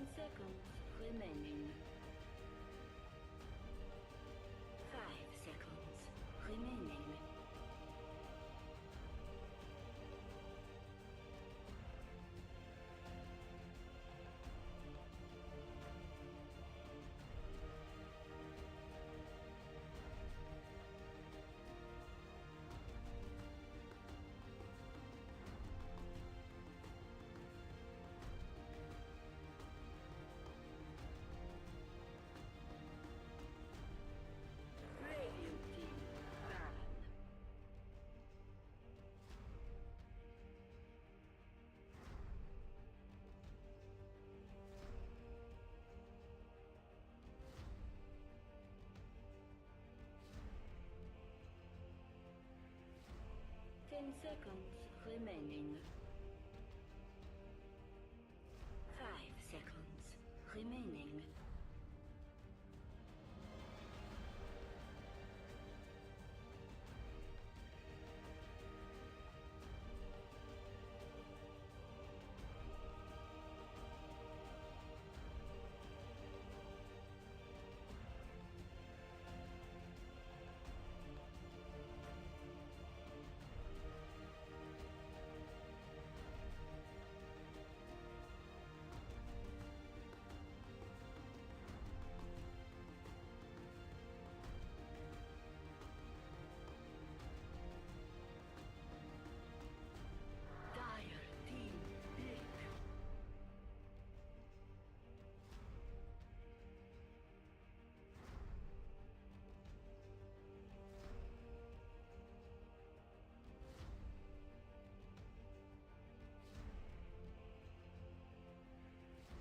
10 seconds remaining. 5 seconds remaining. Radiant team ban. 10 seconds remaining. 5 seconds remaining. Dire team pick.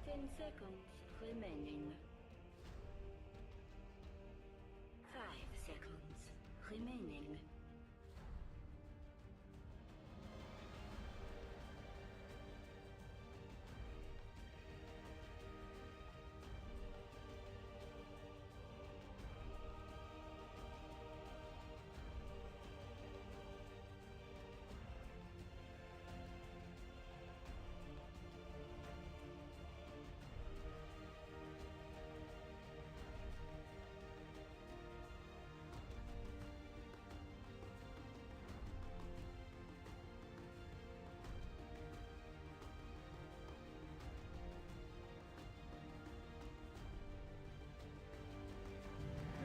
Ten seconds remaining. 5 seconds remaining.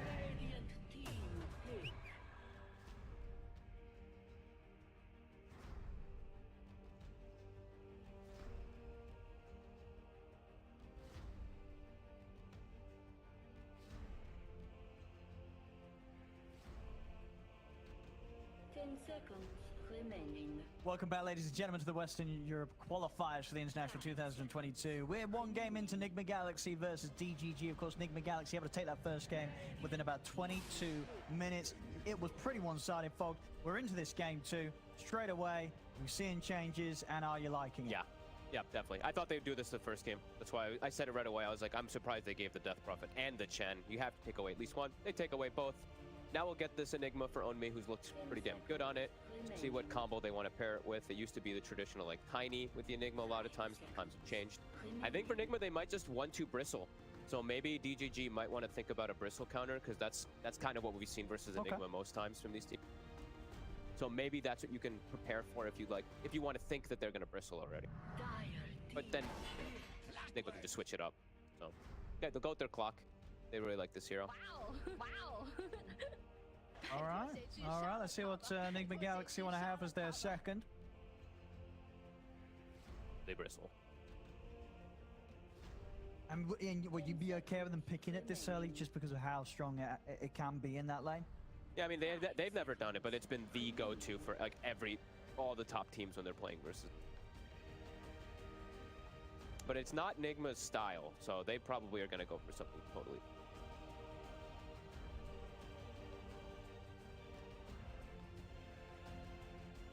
Radiant team pick. Ten seconds remaining. Welcome back, ladies and gentlemen, to the Western Europe qualifiers for the International 2022. We're one game into Nigma Galaxy versus DGG. Of course, Nigma Galaxy able to take that first game within about 22 minutes. It was pretty one-sided, folks. We're into this game too. Straight away, we're seeing changes, and are you liking it? Yeah, definitely. I thought they'd do this the first game. That's why I said it right away. I was like, I'm surprised they gave the Death Prophet and the Chen. You have to take away at least one. They take away both. Now we'll get this Enigma for Onmi, who's looked pretty damn good on it. See what combo they want to pair it with. It used to be the traditional, like, Tiny with the Enigma a lot of times. Sometimes it changed. I think for Enigma, they might just 1-2 Bristle. So maybe DGG might want to think about a Bristle counter, because that's kind of what we've seen versus Enigma most times from these teams. So maybe that's what you can prepare for if you like, if you want to think that they're going to Bristle already. But then Enigma can just switch it up. So yeah, they'll go with their clock. They really like this hero. Wow. All right. Let's see what Nigma Galaxy want to have as their second. They Bristle. And would you be okay with them picking it this early just because of how strong it can be in that lane? Yeah, I mean, they've never done it, but it's been the go-to for like all the top teams when they're playing versus. But it's not Nigma's style, so they probably are going to go for something totally.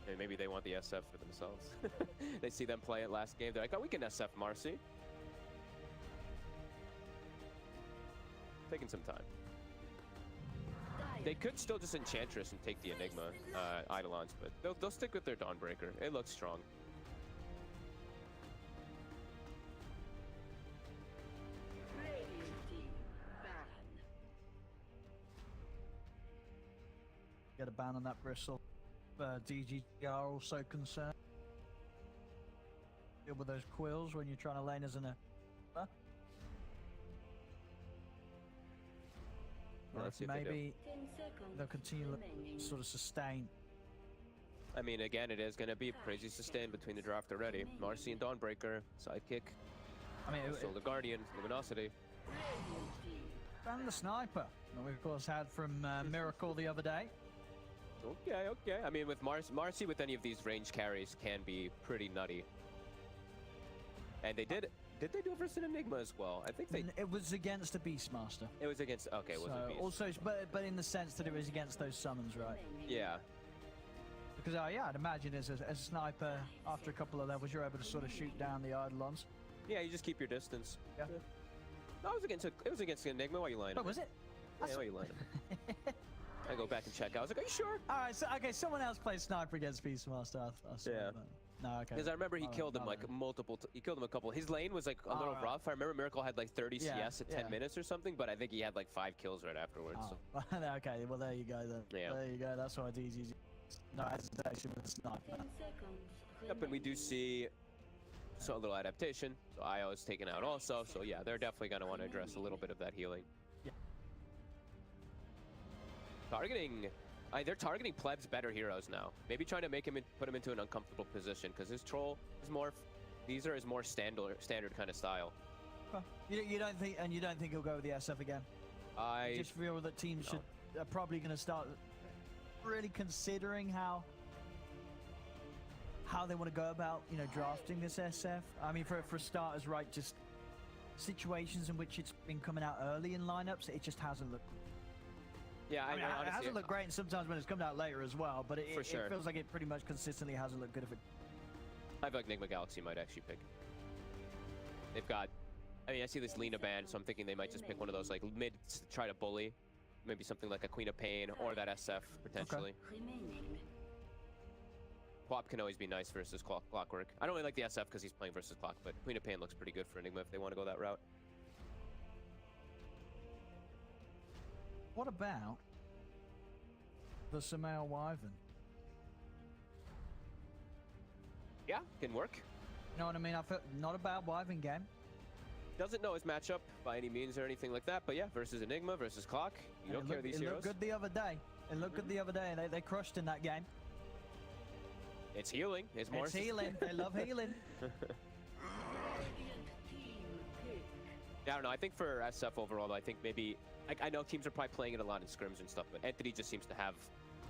And maybe they want the SF for themselves. They see them play it last game. They're like, oh, we can SF Marcy. Taking some time. They could still just Enchantress and take the Enigma Eidolons, but they'll stick with their Dawnbreaker. It looks strong. ban on that bristle. DGG are also concerned. Deal with those quills when you're trying to lane as an Let's see if they do. maybe 10 seconds they'll continue remaining. to sort of sustain. I mean, again, it is going to be crazy sustain between the draft already. Marcy and Dawnbreaker, sidekick. I mean, Solar Guardian, Luminosity. Radiant team. and the sniper that we of course had from Miracle the other day. Okay, okay. I mean, with Marcy with any of these range carries can be pretty nutty. And they did they do it versus an Enigma as well? I think they... It was against a Beastmaster. It was against... Okay, it was a Beast. Also, but in the sense that it was against those summons, right? Yeah. Because, yeah, I'd imagine as a sniper, after a couple of levels, you're able to sort of shoot down the Eidolons. Yeah, you just keep your distance. Yeah. No, it was against Enigma. Why are you lying? Oh, was it? Yeah, why are you lying? I go back and check. I was like, are you sure? All right, so okay, someone else played sniper against Beastmaster. I saw Yeah. that. No, okay. Because I remember he Oh, killed him no, like no. multiple. He killed him a couple. His lane was like a little right. rough. I remember Miracle had like 30 Yeah, CS at 10 yeah. minutes or something, but I think he had like 5 kills right afterwards. So. Oh. Okay, well there you go then. Yeah. There you go. That's why DGG. No hesitation with the sniper. 10 seconds Yep, and we do see a little adaptation. So IO is taken out also. So yeah, they're definitely going to want to address a little bit of that healing. Yeah. Targeting. They're targeting plebs better heroes now. Maybe trying to make him put him into an uncomfortable position because his troll is more. These are his more standard kind of style. Well, you don't think, and you don't think he'll go with the SF again? I Just feel that teams are probably going to start really considering how they want to go about, drafting this SF. I mean, for starters, right, just situations in which it's been coming out early in lineups, it just hasn't looked. yeah, I mean, honestly, it hasn't looked great, and sometimes when it's come out later as well. But For it sure. feels like it pretty much consistently hasn't looked good. If it, I feel like Nigma Galaxy might actually pick. They've got. I mean, I see this Lena band, so I'm thinking they might just pick one of those like mid to try to bully, maybe something like a Queen of Pain or that SF potentially. remaining. Quap can always be nice versus Clockwork. I don't really like the SF because he's playing versus Clock, but Queen of Pain looks pretty good for Enigma if they want to go that route. what about the Samael Wyvern? Yeah, can work. You know what I mean? I feel not a bad Wyvern game. Doesn't know his matchup by any means or anything like that, but yeah, versus Enigma, versus Clock. You don't care these It heroes. looked good the other day. It looked good the other day. They crushed in that game. It's healing. It's more. It's healing. They love healing. Radiant team pick. Yeah, I don't know. I think for SF overall, though, I think maybe I know teams are probably playing it a lot in scrims and stuff, but Entity just seems to have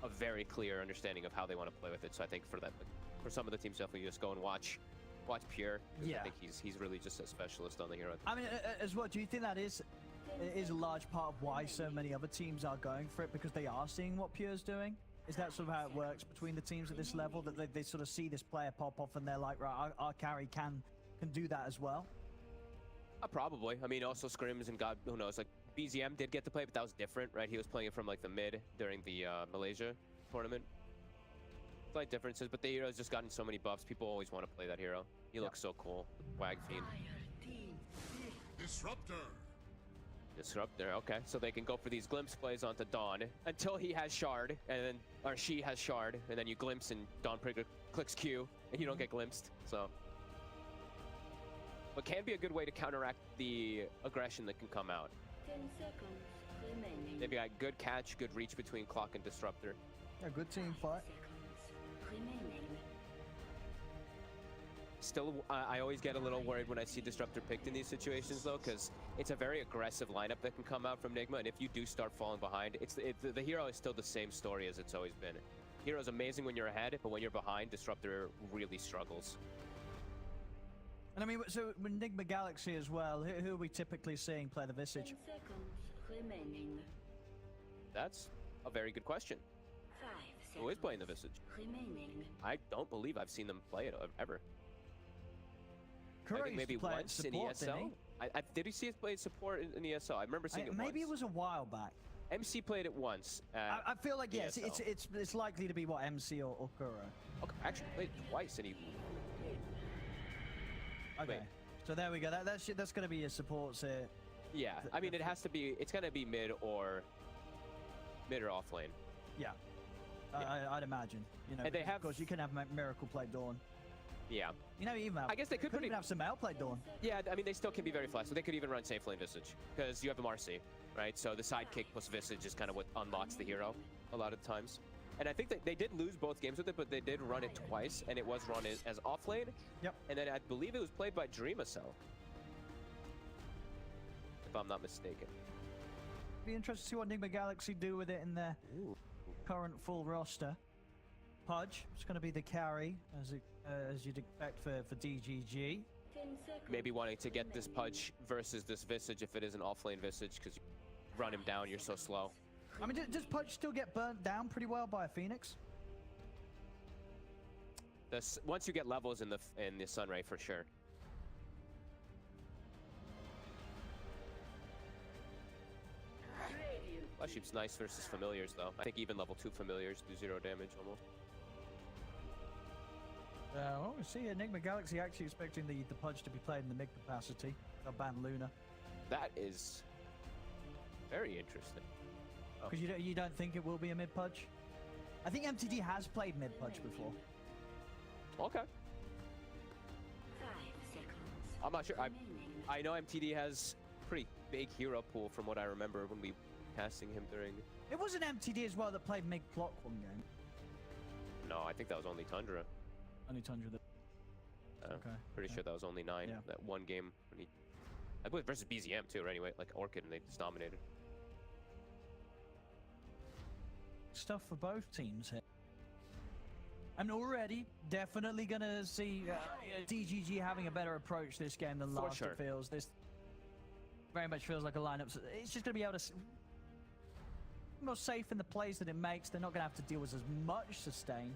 a very clear understanding of how they want to play with it. So I think for that, for some of the teams, definitely just go and watch Pure. Yeah. I think he's really just a specialist on the hero. I mean, as well, do you think that is a large part of why so many other teams are going for it, because they are seeing what Pure's doing? Is that sort of how it works between the teams at this level, that they sort of see this player pop off and they're like, right, our carry can do that as well? Probably. I mean, also scrims and God, who knows? Like BZM did get to play, but that was different, right? He was playing it from like the mid during the Malaysia tournament. Slight differences, but the hero's just gotten so many buffs. People always want to play that hero. He looks so cool. Wag Fiend. Fire team. Disruptor. Disruptor, okay. So they can go for these glimpse plays onto Dawn until he has Shard, and then, or she has Shard, and then you glimpse and Dawnbreaker clicks Q, and you don't get glimpsed, so. But can be a good way to counteract the aggression that can come out. 10 seconds remaining. They've got good catch, good reach between Clock and Disruptor. A good team fight. Seconds remaining. Still, I always get a little worried when I see Disruptor picked in these situations, though, because it's a very aggressive lineup that can come out from Nigma, and if you do start falling behind, the hero is still the same story as it's always been. Hero's amazing when you're ahead, but when you're behind, Disruptor really struggles. And I mean, so with Nigma Galaxy as well, who are we typically seeing play the 10 Visage? seconds remaining. That's a very good question. 5 seconds. Who is playing the Visage? remaining. I don't believe I've seen them play it ever. I Kuro think used maybe to play it once support, in ESL. didn't Did he see it play support in ESL? I remember he? seeing it once. Maybe it was a while back. MC played it once. I feel like, yes, ESL. it's likely to be what, MC or Kuro. Okay, actually played it twice, and he. Okay. Wait. So there we go. That's going to be your supports here. Yeah, I mean, it has to be. It's gonna be mid or off lane. Yeah. I'd imagine. You know, And they have- of course, you can have Miracle play Dawn. Yeah. You know, even I guess they could even pretty- have some Male play Dawn. Yeah, I mean, they still can be very flexible. They could even run safe lane Visage, because you have a Marcy, right? So the sidekick plus Visage is kind of what unlocks the hero a lot of the times. And I think that they did lose both games with it, but they did run it twice, and it was run as off lane. Yep. And then I believe it was played by DreamAcell, if I'm not mistaken. Be interested to see what Nigma Galaxy do with it in their current full roster. Pudge is going to be the carry, as you'd expect for DGG. 10 seconds. Maybe wanting to get this Pudge versus this Visage if it is an off-lane Visage, because you run him down, you're so slow. I mean, does Pudge still get burnt down pretty well by a Phoenix? Once you get levels in the Sunray, for sure. Radiant. Flesheep's nice versus familiars, though. I think even level 2 familiars do 0 damage almost. Well, we see Nigma Galaxy actually expecting the Pudge to be played in the mid capacity. They'll ban Luna. That is very interesting. Because you don't think it will be a mid Pudge? I think MTD has played mid Pudge before. Okay. 5 seconds. I'm not sure. Remaining. I know MTD has pretty big hero pool from what I remember when we casting him during... It wasn't MTD as well that played mid Clock one game. No, I think that was only Tundra. Only Tundra. Okay. Pretty sure that was only 9. Yeah. That one game when he... I believe versus BZM too, or anyway, like Orchid, and they just dominated. Stuff for both teams here. And already, definitely going to see DGG having a better approach this game than For last. sure. It feels. This very much feels like a lineup. So it's just going to be able to... more safe in the plays that it makes. They're not going to have to deal with as much sustain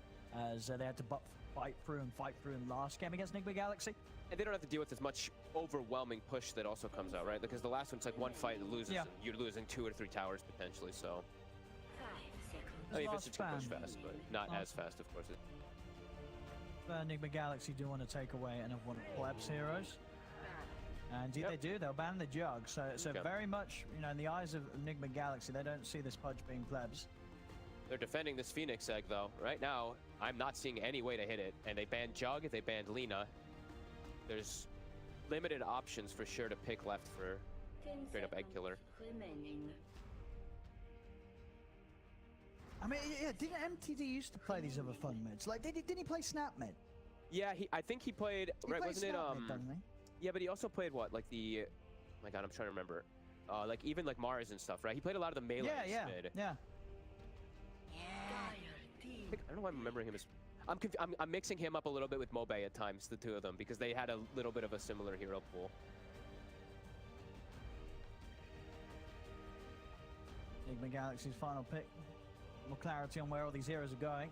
as they had to fight through in last game against Nigma Galaxy. And they don't have to deal with as much overwhelming push that also comes out, right? Because the last one's like one fight that loses, Yeah. and you're losing 2 or 3 towers potentially, so... 5 seconds. I mean, Last Visage can push ban. fast, but not Last- as fast, of course. Nigma Galaxy do want to take away another one of Pleb's heroes. And indeed Yep. they do. They'll ban the Jug. So Okay. very much, you know, in the eyes of Nigma Galaxy, they don't see this Pudge being Plebs. They're defending this Phoenix egg, though. Right now, I'm not seeing any way to hit it. And they banned Jug, they banned Lina. There's limited options for sure to pick left for 10 straight up egg seconds killer. remaining. I mean, yeah, didn't MTD used to play these other fun mids? Like, didn't he play Snap mid? Yeah, I think he played, He right, plays wasn't it, Snap mid, doesn't he? yeah, but he also played what, like the, oh my god, I'm trying to remember. Like even like Mars and stuff, right? He played a lot of the melee Yeah. mid. Yeah. I don't know why I'm remembering him as... I'm mixing him up a little bit with Mobe at times, the two of them, because they had a little bit of a similar hero pool. Nigma Galaxy's final pick. More clarity on where all these heroes are going.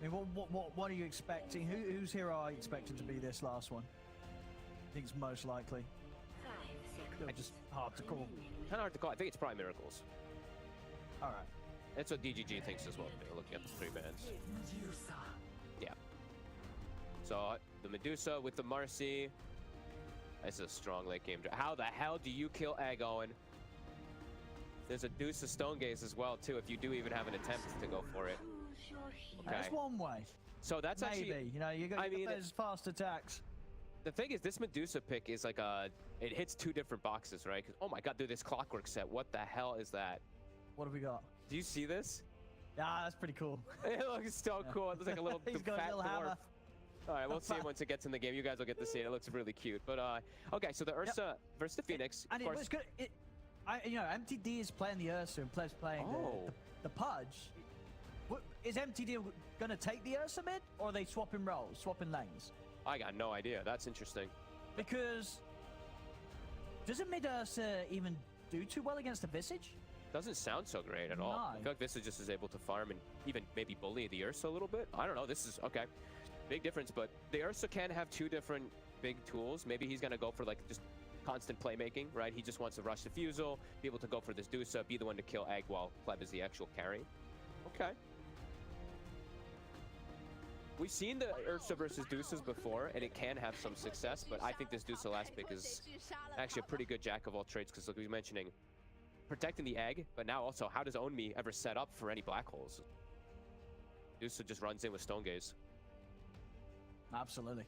I mean, what are you expecting? Whose hero are you expecting to be this last one? I think it's most likely. 5 seconds. They're just hard to call. remaining. Kind of hard to call. I think it's probably Miracles. All right. That's what DGG thinks as well. They're looking at the 3 bans. Yeah. So the Medusa with the Marcy. This is a strong late game. How the hell do you kill Egg, Owen? There's a Deuce of Stone Gaze as well, too, if you do even have an attempt to go for it. Choose your hero. Okay. That's one way. So that's Maybe. actually... You know, you got I mean- those fast attacks. The thing is, this Medusa pick is like a... It hits 2 different boxes, right? 'Cause, oh my god, dude, this Clockwork set. What the hell is that? What have we got? Do you see this? Ah, that's pretty cool. It looks so cool. It looks like a little He's got a fat little dwarf. hammer. All right, we'll see it once it gets in the game. You guys will get to see it. It looks really cute. But okay, so the Ursa versus the Phoenix. And of it course, was good. You know, MTD is playing the Ursa and Pleb's playing the Pudge. Is MTD going to take the Ursa mid, or are they swapping roles, swapping lanes? I got no idea. That's interesting. Because doesn't mid Ursa even do too well against the Visage? Doesn't sound so great at all. No. I feel like Visage just is able to farm and even maybe bully the Ursa a little bit. I don't know. This is okay. Big difference, but the Ursa can have 2 different big tools. Maybe he's going to go for like just constant playmaking, right? He just wants to rush Diffusal, be able to go for this Deusa, be the one to kill Egg while Pleb is the actual carry. Okay. We've seen the Ursa versus Deuces before, and it can have some success, but I think this Deusa last pick is actually a pretty good jack of all trades, because like we were mentioning, protecting the Egg, but now also, how does Own Me ever set up for any black holes? Dusa just runs in with Stone Gaze. Absolutely.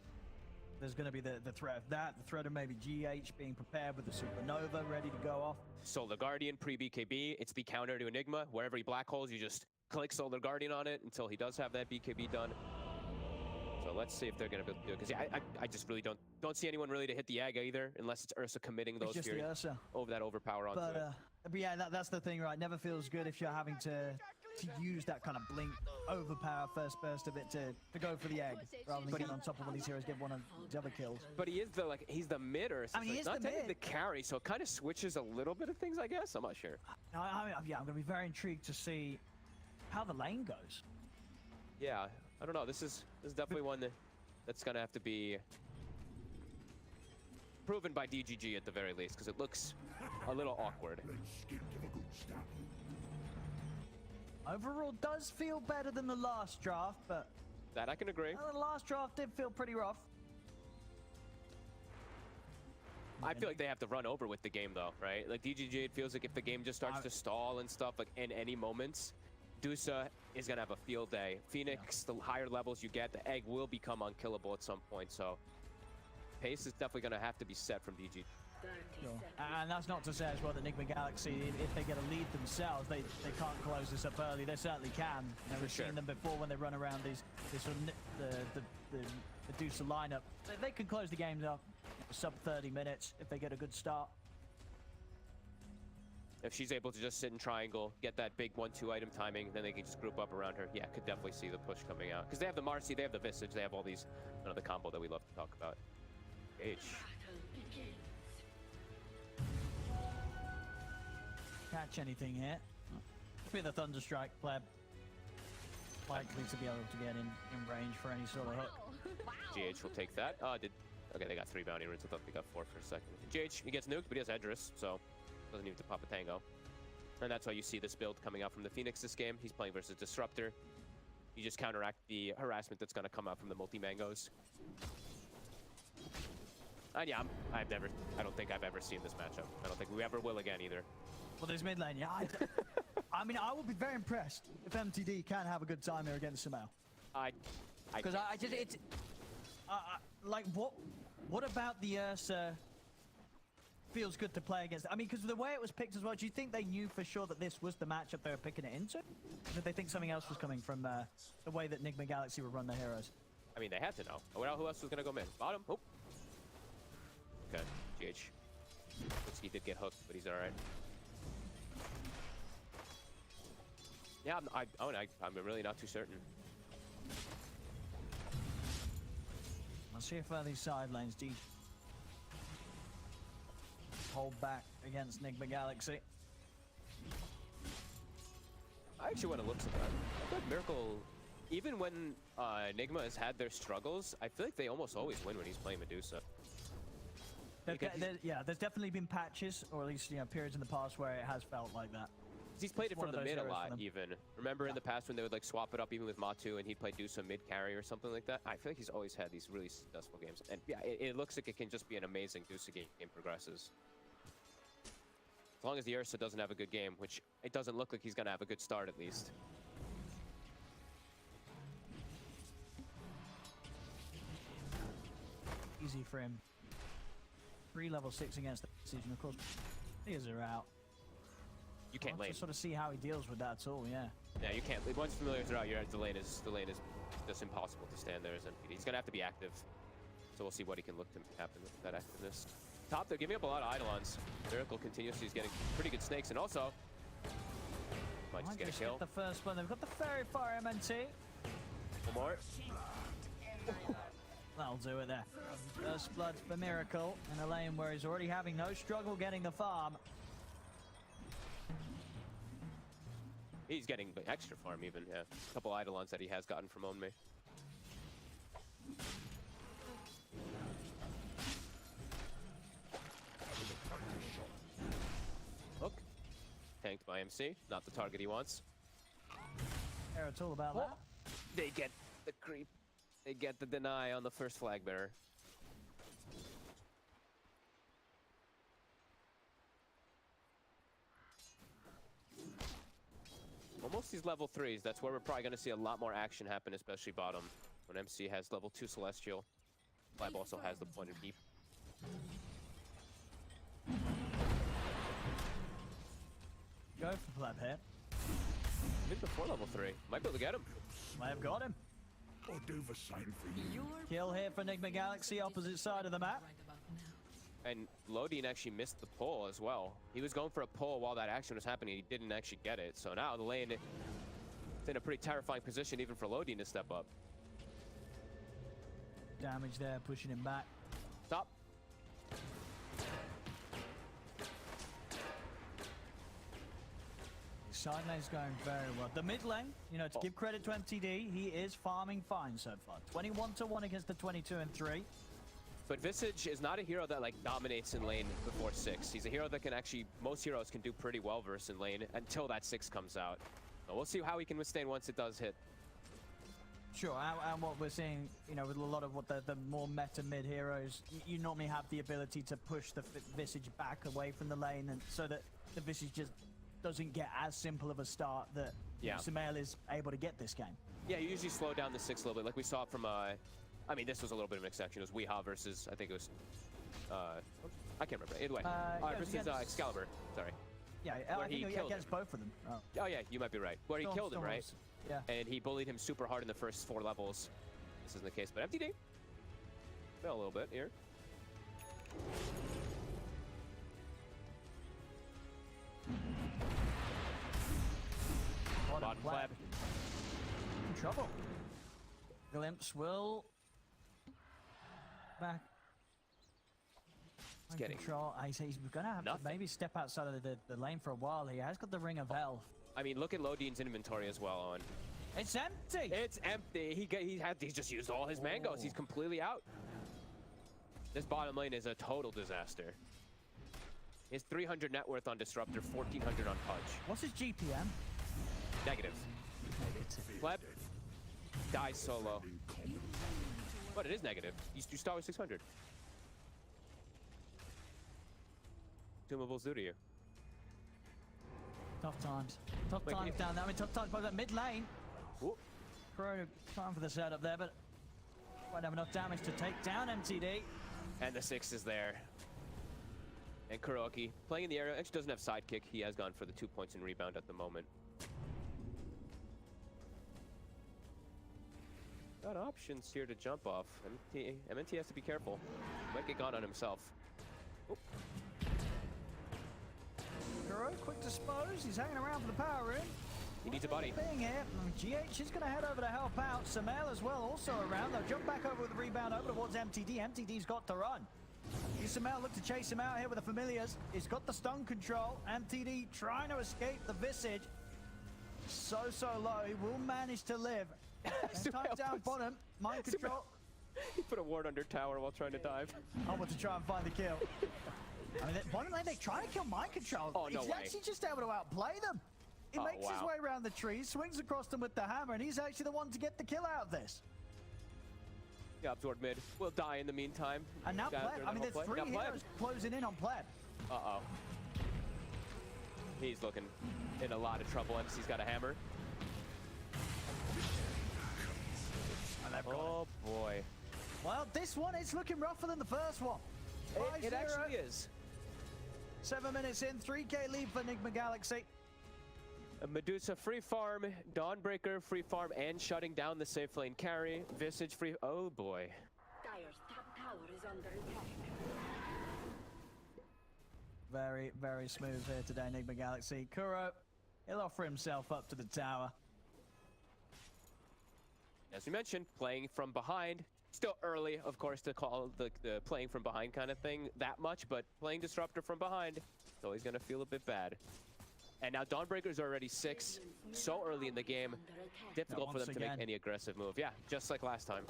There's going to be the threat of that, the threat of maybe GH being prepared with the Supernova ready to go off. Solar Guardian pre-BKB. It's the counter to Enigma. Wherever he black holes, you just click Solar Guardian on it until he does have that BKB done. So let's see if they're going to be able to do it. Because I just really don't see anyone really to hit the egg either, unless it's Ursa committing those It's just the Ursa. over that overpower onto it. But yeah, that's the thing, right? Never feels good if you're having to use that kind of blink, overpower first burst of it to go for the egg, rather than getting on top of one of these heroes, get one of the other kills. But he is he's the mid Ursa. I mean, he is not the mid. the carry, so it kind of switches a little bit of things, I guess. I'm not sure. Yeah, I'm going to be very intrigued to see how the lane goes. Yeah, I don't know. This is definitely one that's going to have to be proven by DGG at the very least, because it looks a little awkward. Overall, does feel better than the last draft, but that I can agree. the last draft did feel pretty rough. I feel like they have to run over with the game, though, right? Like DGG, it feels like if the game just starts to stall and stuff, like in any moments, Dusa is gonna have a field day. Phoenix, the higher levels you get, the egg will become unkillable at some point. So pace is definitely gonna have to be set from DGG. Sure. And that's not to say as well that Nigma Galaxy, if they get a lead themselves, they can't close this up early. They certainly can. We've seen them before when they run around the Medusa lineup. They can close the games up sub 30 minutes if they get a good start. If she's able to just sit in triangle, get that big 1-2 item timing, then they can just group up around her. Yeah, could definitely see the push coming out. Because they have the Marcy, they have the Visage, they have all these, the combo that we love to talk about. H. Catch anything here. With a Thunderstrike, pleb. Likely to be able to get in range for any sort of hook. GH will take that. Okay, they got 3 bounty runes. I thought they got 4 for a second. GH, he gets nuked, but he has Edris, so doesn't need to pop a tango. And that's why you see this build coming out from the Phoenix this game. He's playing versus Disruptor. You just counteract the harassment that's going to come out from the multi-mangoes. And yeah, I don't think I've ever seen this matchup. I don't think we ever will again either. Well, there's mid lane, yeah. I mean, I would be very impressed if MTD can have a good time here against Sumail. Because like, what about the Ursa feels good to play against? I mean, because the way it was picked as well, do you think they knew for sure that this was the matchup they were picking it into? Or did they think something else was coming from the way that Nigma Galaxy would run their heroes? I mean, they had to know. Who else was going to go mid? Bottom? Oh. Okay, GH. He did get hooked, but he's all right. Yeah, I'm really not too certain. Let's see if these side lanes deep hold back against Nigma Galaxy. I actually want to look at that. I feel like Miracle, even when Nigma has had their struggles, I feel like they almost always win when he's playing Medusa. Yeah, there's definitely been patches, or at least periods in the past where it has felt like that. He's played it from the mid a lot, even. Remember in the past when they would like swap it up even with Matu and he'd play Dusa mid carry or something like that? I feel like he's always had these really successful games. And yeah, it looks like it can just be an amazing Dusa game progresses. As long as the Ursa doesn't have a good game, which it doesn't look like he's going to have a good start at least. Easy for him. 3 level 6 against the decision, of course. These are out. You can't lane. To sort of see how he deals with that at all, yeah. Yeah, you can't. Once familiars are out, the lane is just impossible to stand there as MPD. He's gonna have to be active. So we'll see what he can look to happen with that activeness. Top, they're giving up a lot of Eidolons. Miracle continuously is getting pretty good snakes, and also might just get a kill. The first one. They've got the Fairy Fire MNT. One more. That'll do it there. First blood for Miracle in a lane where he's already having no struggle getting the farm. He's getting extra farm even, yeah. A couple Eidolons that he has gotten from Onmei. Hook. Tanked by MC. Not the target he wants. Yeah, it's all about that. They get the creep. They get the deny on the first flag bearer. Almost these level 3s. That's where we're probably going to see a lot more action happen, especially bottom. When MC has level 2 Celestial. Lab also has the point of deep. Go for Pleb here. Mid before level 3. Might be able to get him. Might have got him. I'll do the same for you. Kill here for Nigma Galaxy, opposite side of the map. And Lodin actually missed the pull as well. He was going for a pull while that action was happening. He didn't actually get it. So now the lane is in a pretty terrifying position even for Lodin to step up. Damage there, pushing him back. Stop. Side lane's going very well. The mid lane, you know, to give credit to MTD, he is farming fine so far. 21-1 against the 22 and 3. But Visage is not a hero that like dominates in lane before 6. He's a hero that can actually, most heroes can do pretty well versus in lane until that 6 comes out. So we'll see how he can withstand once it does hit. Sure, and what we're seeing, you know, with a lot of what the more meta mid heroes, you normally have the ability to push the Visage back away from the lane, and so that the Visage just doesn't get as simple of a start that Sumail is able to get this game. Yeah, you usually slow down the 6 a little bit, like we saw from, I mean, this was a little bit of an exception. It was WEU versus, I think it was, I can't remember. Either way, versus Excalibur, sorry. Yeah, I think against both of them. Oh yeah, you might be right. Where he killed him, right? Yeah. And he bullied him super hard in the first 4 levels. This isn't the case, but MTD fell a little bit here. What a Bottom web. Pleb. In trouble. Glimpse will back. He's getting control. He's going to have to maybe step outside of the lane for a while. He has got the Ring of Health. I mean, look at Lodin's inventory as well, Owen. It's empty. It's empty. He's just used all his mangoes. He's completely out. This bottom lane is a total disaster. His 300 net worth on Disruptor, 1400 on Punch. What's his GPM? Negative. Pleb dies solo. But it is negative. You start with 600. Consumables do to you. Tough times. Tough times down there. I mean, tough times by that mid lane. Whoop. Crow trying for the setup there, but won't have enough damage to take down MTD. And the 6 is there. And Kuroki playing in the area. Actually doesn't have sidekick. He has gone for the 2 points in rebound at the moment. Got options here to jump off. MNT has to be careful. Might get gone on himself. Oop. Kuro, quick dispose. He's hanging around for the power room. He needs a buddy. Being here, GH is going to head over to help out. Sumail as well, also around. They'll jump back over with the rebound over towards MTD. MTD's got to run. Sumail look to chase him out here with the familiars. He's got the stun control. MTD trying to escape the Visage. So low. He will manage to live. Time down bottom. Mind control. He put a ward under tower while trying to dive. I want to try and find the kill. I mean, bottom lane, they try to kill mind control. Oh, no He's way. actually just able to outplay them. He makes his way around the trees, swings across them with the hammer, and he's actually the one to get the kill out of this. Yeah, absorbed mid. Will die in the meantime. And now Pleb. I mean, there's 3 heroes closing in on Pleb. Uh-oh. He's looking in a lot of trouble. MC's got a hammer. Oh, boy. Well, this one, it's looking rougher than the first one. It actually is. 7 minutes in, 3K lead for Nigma Galaxy. A Medusa free farm, Dawnbreaker free farm, and shutting down the safe lane carry. Visage free. Oh boy. Dire's top tower is under attack. Very smooth here today, Nigma Galaxy. Kuro, he'll offer himself up to the tower. As we mentioned, playing from behind. Still early, of course, to call the playing from behind kind of thing that much, but playing Disruptor from behind is always going to feel a bit bad. And now Dawnbreaker's already 6, so early in the game, difficult for them to make any aggressive move. Yeah, just like last time.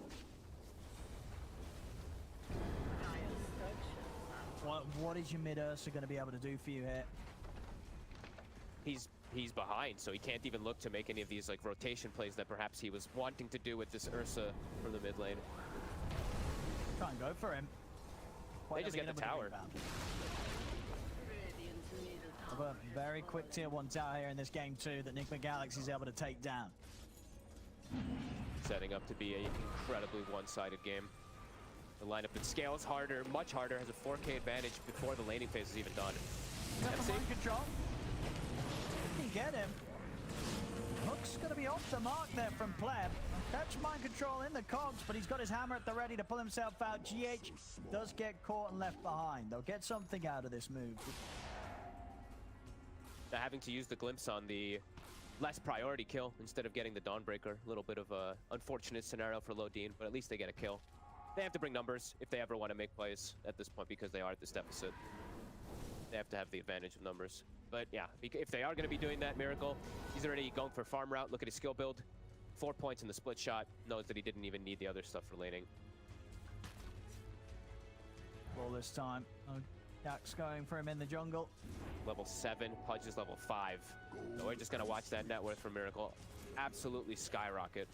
What is your mid-Ursa going to be able to do for you here? He's behind, so he can't even look to make any of these like rotation plays that perhaps he was wanting to do with this Ursa from the mid lane. Try and go for him. They just get the tower. But very quick tier 1 tower here in this game too that Nigma Galaxy is able to take down. Setting up to be an incredibly one-sided game. The lineup that scales harder, much harder, has a 4K advantage before the laning phase is even done. MC control. Didn't get him. Hook's going to be off the mark there from Pleb. Catch mind control in the cogs, but he's got his hammer at the ready to pull himself out. GH does get caught and left behind. They'll get something out of this move. They're having to use the glimpse on the less priority kill instead of getting the Dawnbreaker. A little bit of a unfortunate scenario for Lodine, but at least they get a kill. They have to bring numbers if they ever want to make plays at this point because they are at this deficit. They have to have the advantage of numbers. But yeah, if they are going to be doing that, Miracle, he's already going for farm route. Look at his skill build. 4 points in the split shot. Knows that he didn't even need the other stuff for laning. All this time. Jack's going for him in the jungle. Level 7, Pudge is level 5. So we're just going to watch that net worth for Miracle absolutely skyrocket.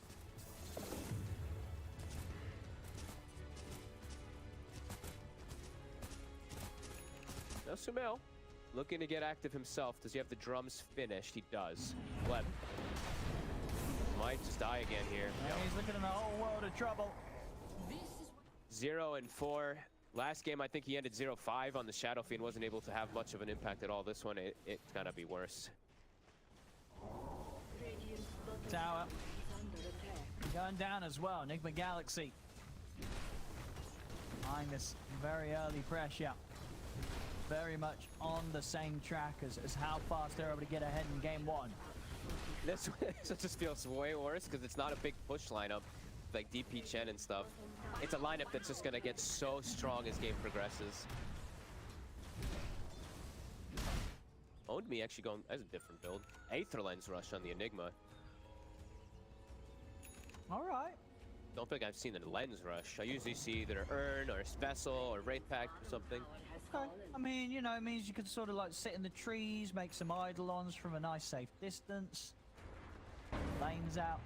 Now Sumail looking to get active himself. Does he have the drums finished? He does. Gleb might just die again here. He's looking in a whole world of trouble. 0-4. Last game, I think he ended 0-5 on the Shadow Fiend. Wasn't able to have much of an impact at all. This one, it's gonna be worse. Tower going down as well. Nigma Galaxy behind this very early pressure. Very much on the same track as how fast they're able to get ahead in game 1. This just feels way worse because it's not a big push lineup like DP Chen and stuff. It's a lineup that's just gonna get so strong as game progresses. Owned Me actually going as a different build. Aether Lens Rush on the Enigma. All right. Don't think I've seen a Lens Rush. I usually see either Urn or Vessel or Wraith Pact or something. Okay. I mean, you know, it means you could sort of like sit in the trees, make some Eidolons from a nice safe distance. Lanes out.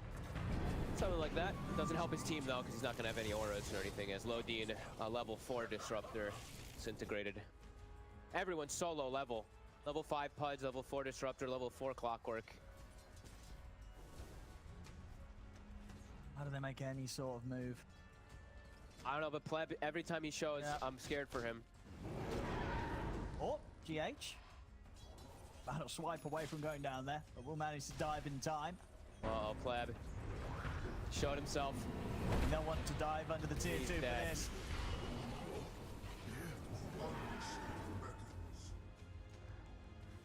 Something like that. Doesn't help his team though, because he's not going to have any auras or anything, as Lodine, a level 4 Disruptor, disintegrated. Everyone's solo level. Level 5 Pudge, level 4 Disruptor, level 4 Clockwork. How do they make any sort of move? I don't know, but Pleb, every time he shows, I'm scared for him. Oh, GH. Battle swipe away from going down there, but we'll manage to dive in time. Uh-oh, Pleb. Showed himself. No one to dive under the tier 2 for this.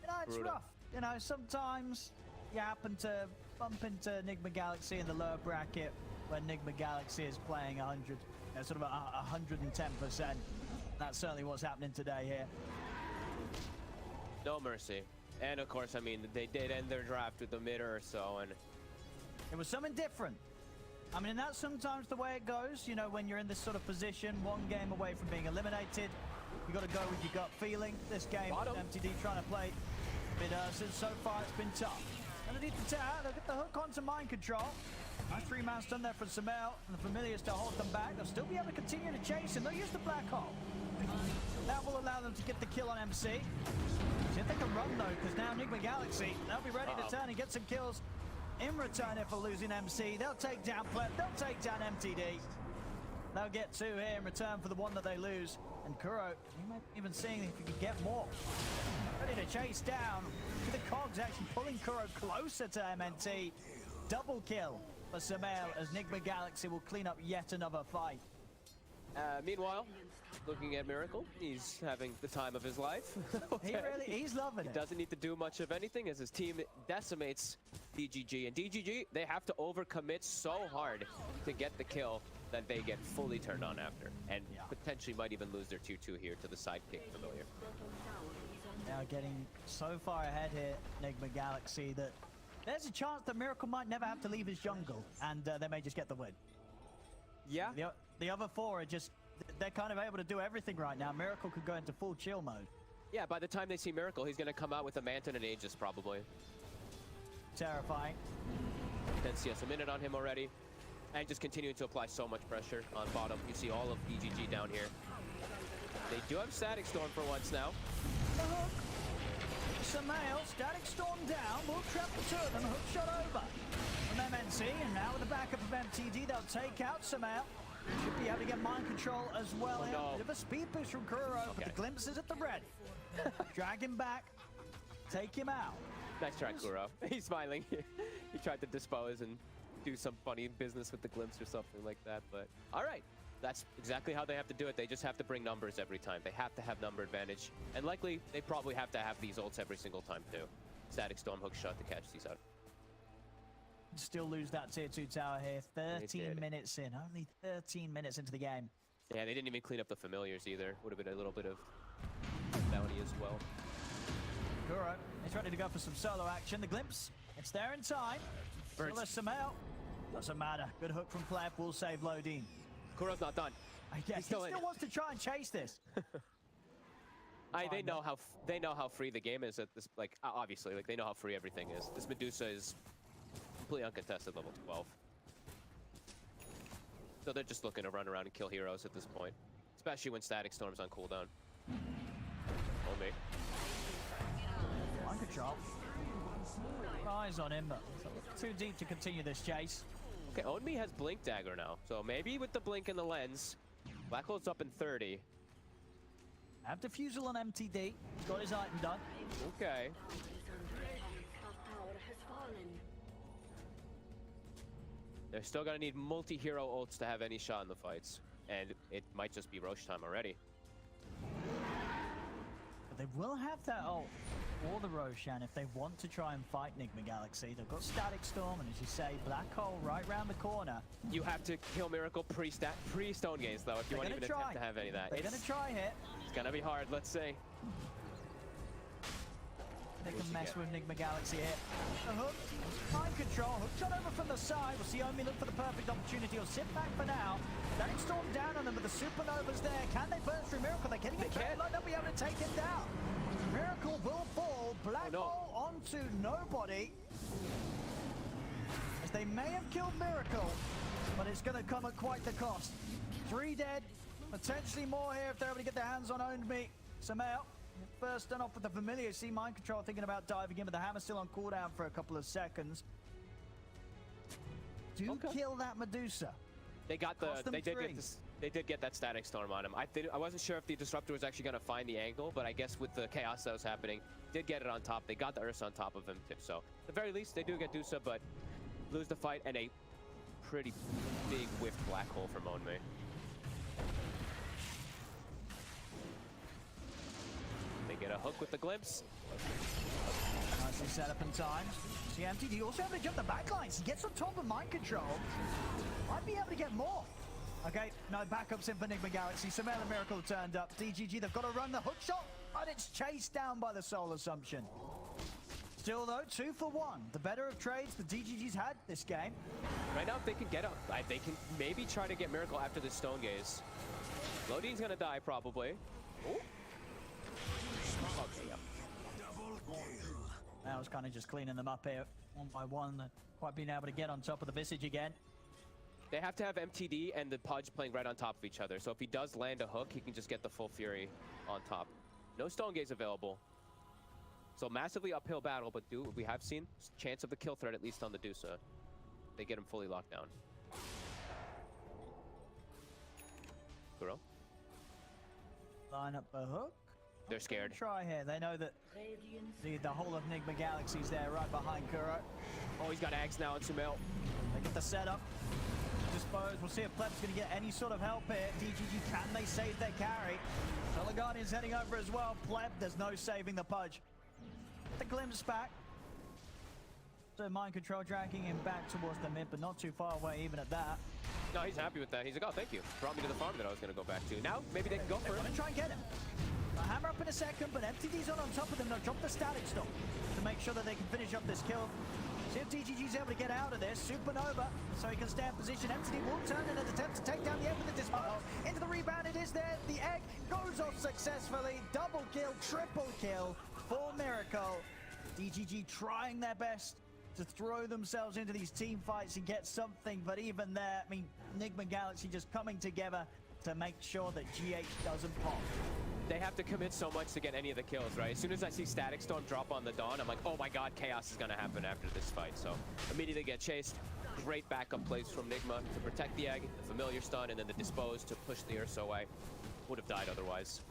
You know, it's Brutal. rough. You know, sometimes you happen to bump into Nigma Galaxy in the lower bracket when Nigma Galaxy is playing 100, you know, sort of 110%. That's certainly what's happening today here. No mercy. And of course, I mean, they did end their draft with the mid or so, and it was something different. I mean, that's sometimes the way it goes, you know, when you're in this sort of position, one game away from being eliminated. You got to go with your gut feeling. This game, MTD trying to play mid Urson. So far, it's been tough. Underneath the tower, they'll get the hook onto mind control. Nice 3-man stun there from Sumail, and the Familiars to hold them back. They'll still be able to continue to chase him. They'll use the black hole. That will allow them to get the kill on MC. See if they can run though, because now Nigma Galaxy, they'll be ready to turn and get some kills in return if for losing MC. They'll take down Pleb, they'll take down MTD. They'll get 2 here in return for the 1 that they lose. And Kuro, you might even seeing if you could get more. Ready to chase down. The cogs actually pulling Kuro closer to MNT. Double kill for Sumail as Nigma Galaxy will clean up yet another fight. Meanwhile, looking at Miracle, he's having the time of his life. He's loving it. He doesn't need to do much of anything as his team decimates DGG. And DGG, they have to overcommit so hard to get the kill that they get fully turned on after. And potentially might even lose their 2-2 here to the sidekick Familiar. Now getting so far ahead here, Nigma Galaxy, that there's a chance that Miracle might never have to leave his jungle, and they may just get the win. Yeah. The other 4 are just, they're kind of able to do everything right now. Miracle could go into full chill mode. Yeah, by the time they see Miracle, he's going to come out with a Manta and an Aegis probably. Terrifying. Densius a minute on him already. And just continuing to apply so much pressure on bottom. You see all of DGG down here. They do have Static Storm for once now. Samael, Static Storm down, will trap the two of them, hook shot over from MNC, and now with the backup of MTD, they'll take out Samael. Should be able to get mind control as well. Oh, no. Bit of a speed boost from Kuro, but the glimpses at the ready. Drag him back, take him out. Nice try, Kuro. He's smiling. He tried to dispose and do some funny business with the glimpse or something like that, but all right. That's exactly how they have to do it. They just have to bring numbers every time. They have to have number advantage. And likely, they probably have to have these ults every single time, too. Static Storm, hook shot to catch these out. Still lose that tier 2 tower here. 13 minutes in. Only 13 minutes into the game. Yeah, they didn't even clean up the familiars either. Would have been a little bit of bounty as well. Kuro is ready to go for some solo action. The glimpse, it's there in time. Still a Samael. Doesn't matter. Good hook from Pleb will save Lodin. Kuro's not done. I guess he still wants to try and chase this. They know how free the game is at this. Like obviously, like they know how free everything is. This Medusa is completely uncontested, level 12. So they're just looking to run around and kill heroes at this point, especially when Static Storm's on cooldown. Oh me. Mind control. Eyes on him, but too deep to continue this chase. Okay, Onmi has Blink Dagger now, so maybe with the Blink and the Lens, Black Hole's up in 30. Have Diffusal on MTD. He's got his item done. Okay. Top tower has fallen. They're still gonna need multi-hero ults to have any shot in the fights, and it might just be Roche time already. But they will have that ult for the Roshan if they want to try and fight Nigma Galaxy. They've got Static Storm, and as you say, Black Hole right round the corner. You have to kill Miracle pre-Stone Gaze, though, if you want to even attempt to have any of that. They're gonna try here. It's gonna be hard, let's see. They can mess with Nigma Galaxy here. The hook, mind control, hook shot over from the side. We'll see Omi look for the perfect opportunity. He'll sit back for now. Static Storm down on them, but the Supernova's there. Can they burst through Miracle? They're getting a trade line. They'll be able to take him down. Miracle will fall. Black Hole onto nobody. As they may have killed Miracle, but it's going to come at quite the cost. 3 dead, potentially more here if they're able to get their hands on Owned Samael. First done off with the familiar. See mind control thinking about diving in, but the hammer's still on cooldown for a couple of seconds. Kill that Medusa. They got the. They did get that Static Storm on him. I wasn't sure if the Disruptor was actually going to find the angle, but I guess with the chaos that was happening, did get it on top. They got the Ursa on top of him too. So at the very least, they do get Dusa, but lose the fight and a pretty big whiff Black Hole from Onmei. They get a hook with the glimpse. Nicely set up in time. See MTD also able to jump the backlines. He gets on top of mind control. Might be able to get more. Okay, no backups in for Nigma Galaxy. Samael and Miracle turned up. DGG, they've got to run the hook shot, but it's chased down by the Soul Assumption. Still though, 2 for 1. The better of trades the DGG's had this game. Right now, if they can get up, they can maybe try to get Miracle after the Stone Gaze. Lodine's gonna die probably. Ooh. Okay, yep. That was kind of just cleaning them up here one by one. Quite being able to get on top of the Visage again. They have to have MTD and the Pudge playing right on top of each other. So if he does land a hook, he can just get the full Fury on top. No Stone Gaze available. So massively uphill battle, but we have seen chance of the kill threat at least on the Dusa. They get him fully locked down. Kuro. Line up the hook. They're scared. Try here. They know that the whole of Nigma Galaxy's there right behind Kuro. Oh, he's got Ags now on Sumail. They get the setup. Dispose. We'll see if Pleb's going to get any sort of help here. DGG, can they save their carry? Solar Guardian's heading over as well. Pleb, there's no saving the Pudge. The glimpse back. So mind control dragging him back towards the mid, but not too far away even at that. No, he's happy with that. He's like, oh, thank you. Brought me to the farm that I was going to go back to. Now, maybe they can go for it. They're going to try and get him. A hammer up in a second, but MTD's on top of them. They'll drop the Static Storm to make sure that they can finish up this kill. See if DGG's able to get out of this. Supernova, so he can stay in position. MTD will turn in an attempt to take down the egg with the disposal. Into the rebound, it is there. The egg goes off successfully. Double kill, triple kill for Miracle. DGG trying their best to throw themselves into these team fights and get something, but even there, I mean, Nigma Galaxy just coming together to make sure that GH doesn't pop. They have to commit so much to get any of the kills, right? As soon as I see Static Storm drop on the Dawn, I'm like, oh my god, chaos is going to happen after this fight. So immediately get chased. Great backup plays from Nigma to protect the Egg, the familiar stun, and then the Dispose to push the Ursa away. Would have died otherwise.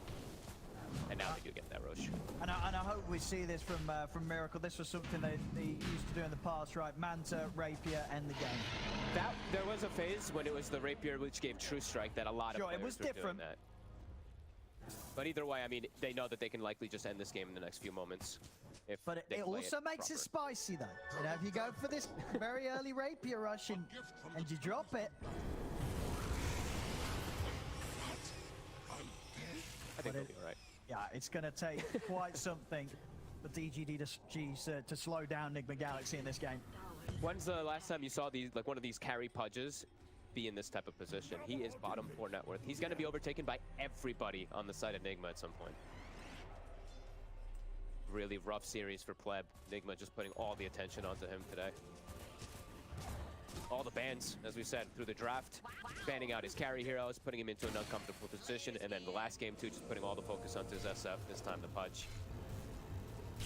And now they do get that Roche. And I hope we see this from Miracle. This was something they used to do in the past, right? Manta, Rapier, end the game. There was a phase when it was the Rapier which gave True Strike that a lot of players it was were different. doing that. But either way, I mean, they know that they can likely just end this game in the next few moments. But it also makes it spicy, though. You know, if you go for this very early Rapier rush and you drop it. I think they'll be all right. Yeah, it's going to take quite something for DGG to slow down Nigma Galaxy in this game. When's the last time you saw these, like one of these carry pudges be in this type of position? He is bottom 4 net worth. He's going to be overtaken by everybody on the side of Nigma at some point. Really rough series for Pleb. Nigma just putting all the attention onto him today. All the bans, as we said, through the draft, banning out his carry heroes, putting him into an uncomfortable position, and then the last game too, just putting all the focus onto his SF, this time the Pudge.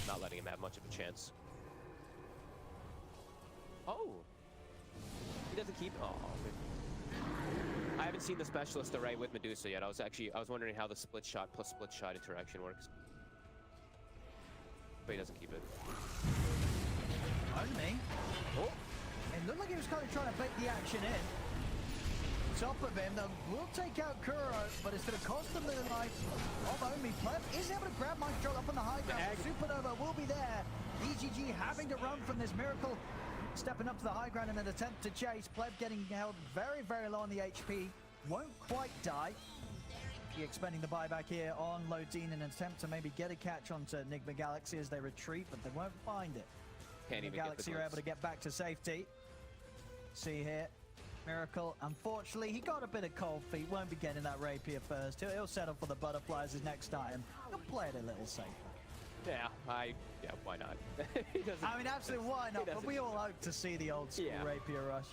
Not letting him have much of a chance. Oh! He doesn't keep... Oh. I haven't seen the Specialist array with Medusa yet. I was wondering how the split shot plus split shot interaction works. But he doesn't keep it. On me. Oh. It looked like he was kind of trying to bait the action in. Top of him, they will take out Kuro, but it's going to cost them the life of Omi. Pleb is able to grab Mind Control up on the high ground. Supernova will be there. DGG having to run from this Miracle, stepping up to the high ground in an attempt to chase. Pleb getting held very, very low on the HP. Won't quite die. He expending the buyback here on Lodine in an attempt to maybe get a catch onto Nigma Galaxy as they retreat, but they won't find it. Can't even Galaxy are able to get back to safety. See here, Miracle, unfortunately, he got a bit of cold feet, won't be getting that Rapier first. He'll settle for the Butterfly as his next item. He'll play it a little safer. Yeah, why not? I mean, absolutely, why not? But we all hope to see the old school Rapier rush.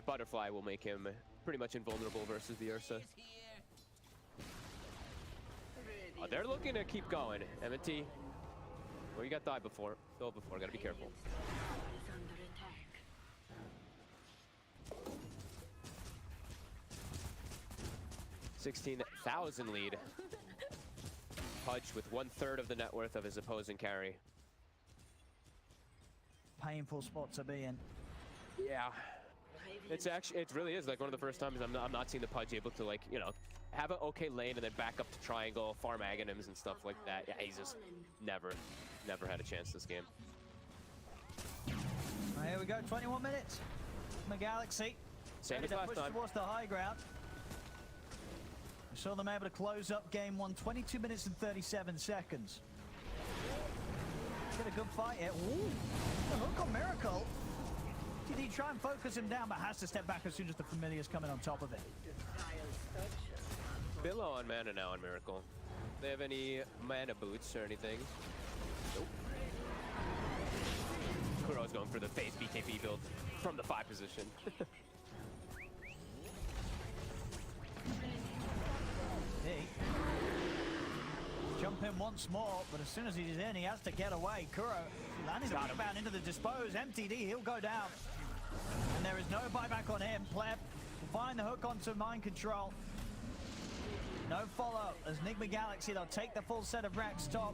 Butterfly will make him pretty much invulnerable versus the Ursa. Oh, they're looking to keep going. M&T, well, you got died before, filled before, gotta be careful. 16,000 lead. Pudge with 1/3 of the net worth of his opposing carry. Painful spot to be in. Yeah. It really is like one of the first times I'm not seeing the Pudge able to, like, you know, have an okay lane and then back up to triangle, farm Aghanims and stuff like that. Yeah, he's just never had a chance this game. Here we go, 21 minutes. Nigma Galaxy. Same as last time. Towards the high ground. We saw them able to close up game 1, 22 minutes and 37 seconds. Get a good fight here. Ooh, the hook on Miracle. Did he try and focus him down, but has to step back as soon as the Familiar's coming on top of it. Below on mana now on Miracle. Do they have any mana boots or anything? Nope. Kuro's going for the phase BKB build from the 5 position. Jump in once more, but as soon as he's in, he has to get away. Kuro landing the rebound into the Dispose. MTD, he'll go down. And there is no buyback on him. Pleb will find the hook onto Mind Control. No follow as Nigma Galaxy, they'll take the full set of racks top.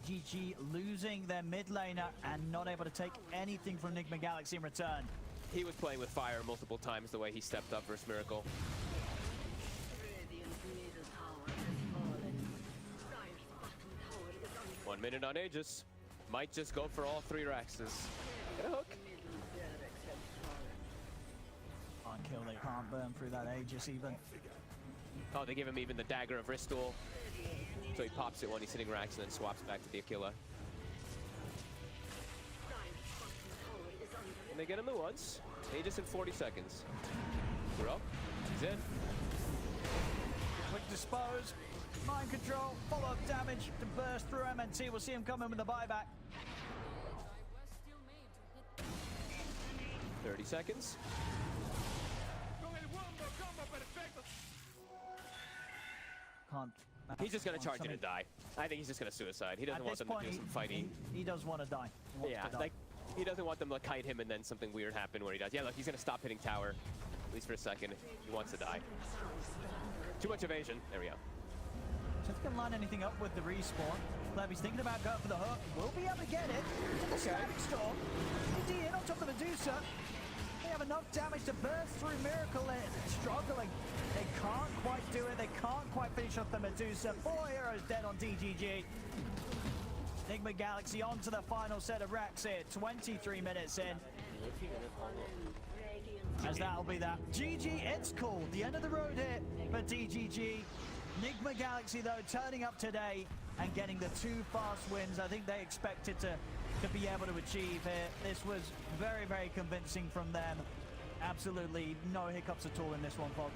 GG losing their mid laner and not able to take anything from Nigma Galaxy in return. He was playing with fire multiple times the way he stepped up versus Miracle. 1 minute on Aegis. Might just go for all 3 Raxes. Get a hook. Can't kill, they can't burn through that Aegis even. Oh, they give him even the Dagger of Ristul. So he pops it when he's hitting Rax and then swaps back to the Aquila. And they get him the once. Aegis in 40 seconds. Kuro, he's in. Quick Dispose. Mind Control, follow-up damage to burst through MNT. We'll see him come in with the buyback. 30 seconds. can't. He's just gonna charge it something. and die. I think he's just gonna suicide. He doesn't At want this them point, to do some fighting. he does want to die. He wants Yeah, to die. like he doesn't want them to kite him and then something weird happen where he dies. Yeah, look, he's gonna stop hitting tower, at least for a second. He wants to die. Too much evasion. There we go. So if he can line anything up with the respawn, Levy's thinking about going for the hook. Will be able to get it. The Static Storm. DD in on top of the Medusa. They have enough damage to burst through Miracle. They're struggling. They can't quite do it. They can't quite finish off the Medusa. 4 heroes dead on DGG. Nigma Galaxy on to the final set of racks here. 23 minutes in. As that'll be that. GG, it's called. The end of the road here for DGG. Nigma Galaxy, though, turning up today and getting the 2 fast wins. I think they expected to be able to achieve here. This was very, very convincing from them. Absolutely no hiccups at all in this one, Fox.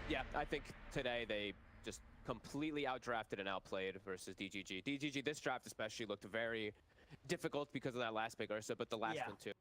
Yeah, I think today they just completely outdrafted and outplayed versus DGG. DGG, this draft especially, looked very difficult because of that last big Ursa, but the last one too.